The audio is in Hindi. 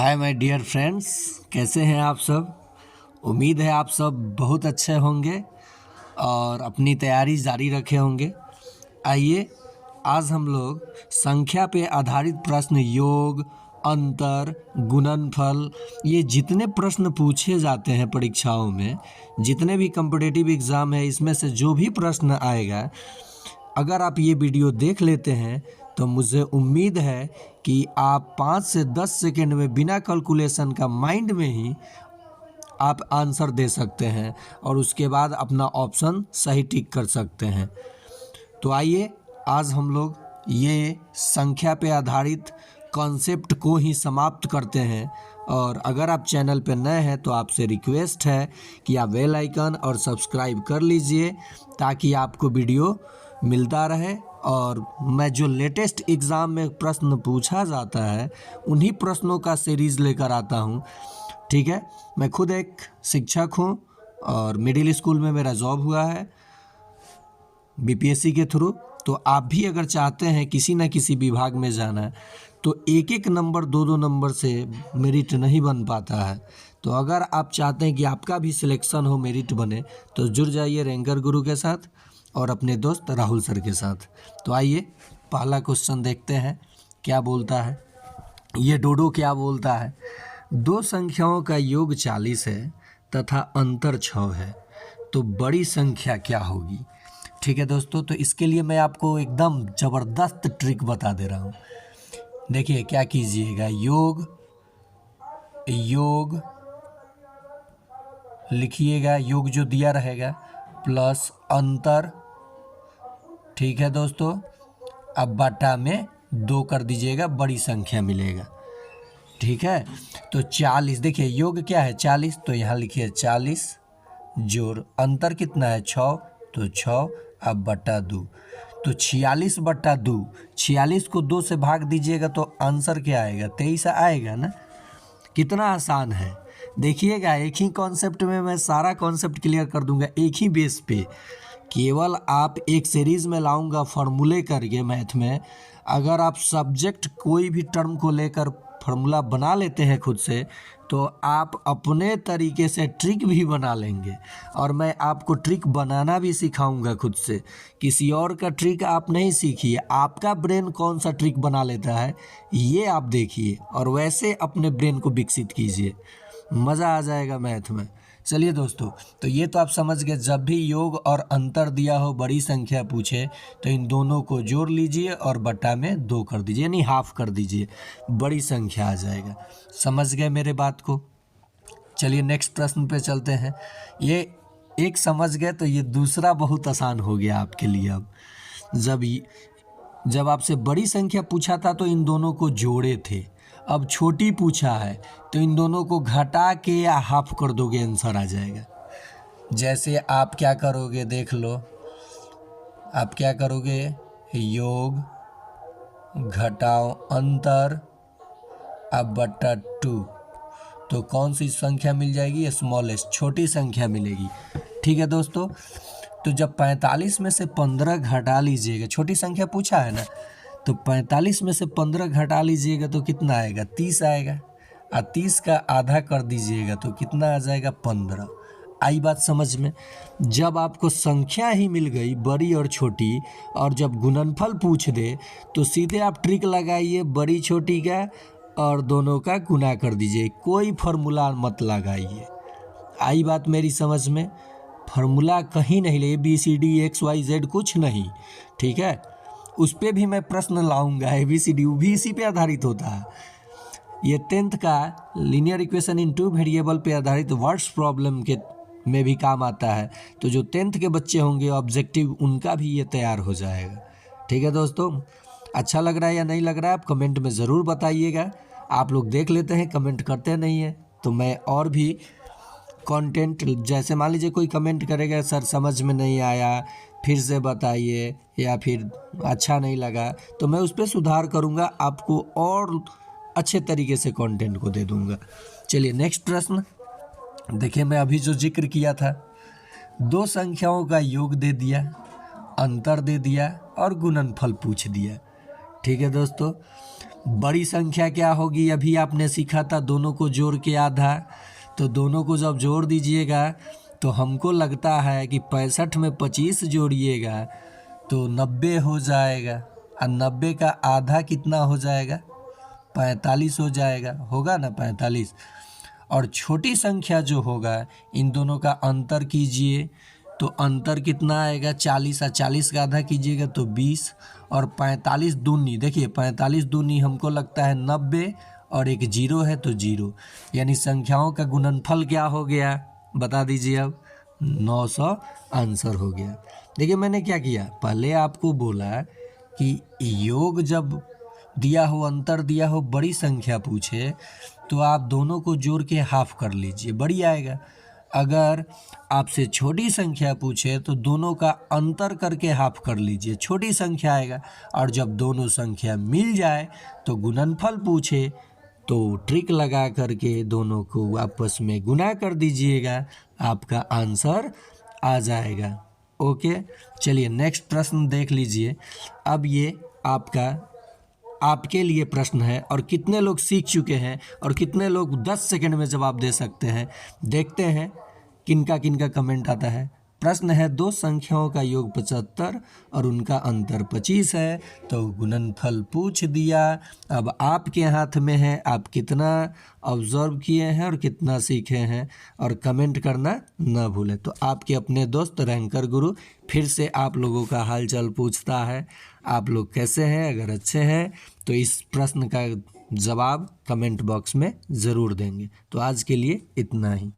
हाय माय डियर फ्रेंड्स, कैसे हैं आप सब। उम्मीद है आप सब बहुत अच्छे होंगे और अपनी तैयारी जारी रखे होंगे। आइए आज हम लोग संख्या पे आधारित प्रश्न, योग, अंतर, गुणनफल, ये जितने प्रश्न पूछे जाते हैं परीक्षाओं में, जितने भी कॉम्पिटिटिव एग्ज़ाम है, इसमें से जो भी प्रश्न आएगा, अगर आप ये वीडियो देख लेते हैं तो मुझे उम्मीद है कि आप 5 से 10 सेकेंड में बिना कैलकुलेशन का माइंड में ही आप आंसर दे सकते हैं और उसके बाद अपना ऑप्शन सही टिक कर सकते हैं। तो आइए आज हम लोग ये संख्या पे आधारित कॉन्सेप्ट को ही समाप्त करते हैं। और अगर आप चैनल पे नए हैं तो आपसे रिक्वेस्ट है कि आप बेल आइकन और सब्सक्राइब कर लीजिए ताकि आपको वीडियो मिलता रहे और मैं जो लेटेस्ट एग्ज़ाम में प्रश्न पूछा जाता है उन्हीं प्रश्नों का सीरीज़ लेकर आता हूँ। ठीक है, मैं खुद एक शिक्षक हूँ और मिडिल स्कूल में मेरा जॉब हुआ है बीपीएससी के थ्रू। तो आप भी अगर चाहते हैं किसी न किसी विभाग में जाना है तो एक एक नंबर, दो दो नंबर से मेरिट नहीं बन पाता है। तो अगर आप चाहते हैं कि आपका भी सिलेक्शन हो, मेरिट बने, तो जुड़ जाइए रैंकर गुरु के साथ और अपने दोस्त राहुल सर के साथ। तो आइए पहला क्वेश्चन देखते हैं क्या बोलता है। ये डोडो क्या बोलता है, दो संख्याओं का योग 40 है तथा अंतर 6 है, तो बड़ी संख्या क्या होगी। ठीक है दोस्तों, तो इसके लिए मैं आपको एकदम ज़बरदस्त ट्रिक बता दे रहा हूँ। देखिए क्या कीजिएगा, योग योग लिखिएगा, योग जो दिया रहेगा प्लस अंतर। ठीक है दोस्तों, अब बटा में 2 कर दीजिएगा, बड़ी संख्या मिलेगा। ठीक है, तो 40, देखिए योग क्या है 40, तो यहाँ लिखिए 40 जोड़ अंतर कितना है 6, तो 6 अब बटा 2, तो 46 बटा 2। 46 को 2 से भाग दीजिएगा तो आंसर क्या आएगा 23 आएगा ना। कितना आसान है, देखिएगा एक ही कॉन्सेप्ट में मैं सारा कॉन्सेप्ट क्लियर कर दूंगा, एक ही बेस पे। केवल आप एक सीरीज़ में लाऊंगा फार्मूले करके मैथ में। अगर आप सब्जेक्ट कोई भी टर्म को लेकर फार्मूला बना लेते हैं खुद से, तो आप अपने तरीके से ट्रिक भी बना लेंगे और मैं आपको ट्रिक बनाना भी सिखाऊंगा खुद से। किसी और का ट्रिक आप नहीं सीखिए, आपका ब्रेन कौन सा ट्रिक बना लेता है ये आप देखिए और वैसे अपने ब्रेन को विकसित कीजिए, मज़ा आ जाएगा मैथ में। चलिए दोस्तों, तो ये तो आप समझ गए, जब भी योग और अंतर दिया हो, बड़ी संख्या पूछे, तो इन दोनों को जोड़ लीजिए और बटा में 2 कर दीजिए, यानी हाफ कर दीजिए, बड़ी संख्या आ जाएगा। समझ गए मेरे बात को। चलिए नेक्स्ट प्रश्न पे चलते हैं। ये एक समझ गए तो ये दूसरा बहुत आसान हो गया आपके लिए। अब जब आपसे बड़ी संख्या पूछा था तो इन दोनों को जोड़े थे, अब छोटी पूछा है तो इन दोनों को घटा के या हाफ कर दोगे, आंसर आ जाएगा। जैसे आप क्या करोगे देख लो, आप क्या करोगे, योग घटाओ अंतर अब बटा 2, तो कौन सी संख्या मिल जाएगी, स्मॉलेस्ट, छोटी संख्या मिलेगी। ठीक है दोस्तों, तो जब 45 में से 15 घटा लीजिएगा, छोटी संख्या पूछा है ना, तो 45 में से 15 घटा लीजिएगा तो कितना आएगा 30 आएगा, और 30 का आधा कर दीजिएगा तो कितना आ जाएगा 15। आई बात समझ में। जब आपको संख्या ही मिल गई बड़ी और छोटी, और जब गुणनफल पूछ दे तो सीधे आप ट्रिक लगाइए बड़ी छोटी का और दोनों का गुना कर दीजिए, कोई फार्मूला मत लगाइए। आई बात मेरी समझ में, फार्मूला कहीं नहीं ले, ABCD XYZ कुछ नहीं। ठीक है, उस पर भी मैं प्रश्न लाऊंगा, ABCD भी इसी पे आधारित होता है। ये 10th का लीनियर इक्वेशन इन 2 वेरिएबल पे आधारित वर्ड्स प्रॉब्लम के में भी काम आता है। तो जो 10th के बच्चे होंगे ऑब्जेक्टिव, उनका भी ये तैयार हो जाएगा। ठीक है दोस्तों, अच्छा लग रहा है या नहीं लग रहा है आप कमेंट में ज़रूर बताइएगा। आप लोग देख लेते हैं, कमेंट करते नहीं हैं, तो मैं और भी कंटेंट, जैसे मान लीजिए कोई कमेंट करेगा सर समझ में नहीं आया, फिर से बताइए, या फिर अच्छा नहीं लगा, तो मैं उस पर सुधार करूँगा, आपको और अच्छे तरीके से कंटेंट को दे दूँगा। चलिए नेक्स्ट प्रश्न देखिए, मैं अभी जो जिक्र किया था, दो संख्याओं का योग दे दिया, अंतर दे दिया और गुणनफल पूछ दिया। ठीक है दोस्तों, बड़ी संख्या क्या होगी, अभी आपने सीखा था दोनों को जोड़ के आधा। तो दोनों को जब जोड़ दीजिएगा तो हमको लगता है कि 65 में 25 जोड़िएगा तो 90 हो जाएगा, और 90 का आधा कितना हो जाएगा, 45 हो जाएगा, होगा ना 45। और छोटी संख्या जो होगा इन दोनों का अंतर कीजिए तो अंतर कितना आएगा, 40, और 40 का आधा कीजिएगा तो 20, और 45 दूनी, देखिए 45 दूनी हमको लगता है 90, और एक जीरो है तो जीरो, यानी संख्याओं का गुणनफल क्या हो गया, बता दीजिए अब, 900 आंसर हो गया। देखिए मैंने क्या किया, पहले आपको बोला कि योग जब दिया हो, अंतर दिया हो, बड़ी संख्या पूछे तो आप दोनों को जोड़ के हाफ कर लीजिए, बड़ी आएगा। अगर आपसे छोटी संख्या पूछे तो दोनों का अंतर करके हाफ कर लीजिए, छोटी संख्या आएगा। और जब दोनों संख्या मिल जाए तो गुणनफल पूछे तो ट्रिक लगा करके दोनों को आपस में गुना कर दीजिएगा, आपका आंसर आ जाएगा। ओके, चलिए नेक्स्ट प्रश्न देख लीजिए। अब ये आपके लिए प्रश्न है, और कितने लोग सीख चुके हैं और कितने लोग 10 सेकंड में जवाब दे सकते हैं, देखते हैं किनका किनका कमेंट आता है। प्रश्न है, दो संख्याओं का योग 75 और उनका अंतर 25 है, तो गुणनफल पूछ दिया। अब आपके हाथ में है, आप कितना ऑब्जर्व किए हैं और कितना सीखे हैं, और कमेंट करना ना भूलें। तो आपके अपने दोस्त रैंकर गुरु फिर से आप लोगों का हालचाल पूछता है, आप लोग कैसे हैं। अगर अच्छे हैं तो इस प्रश्न का जवाब कमेंट बॉक्स में ज़रूर देंगे। तो आज के लिए इतना ही।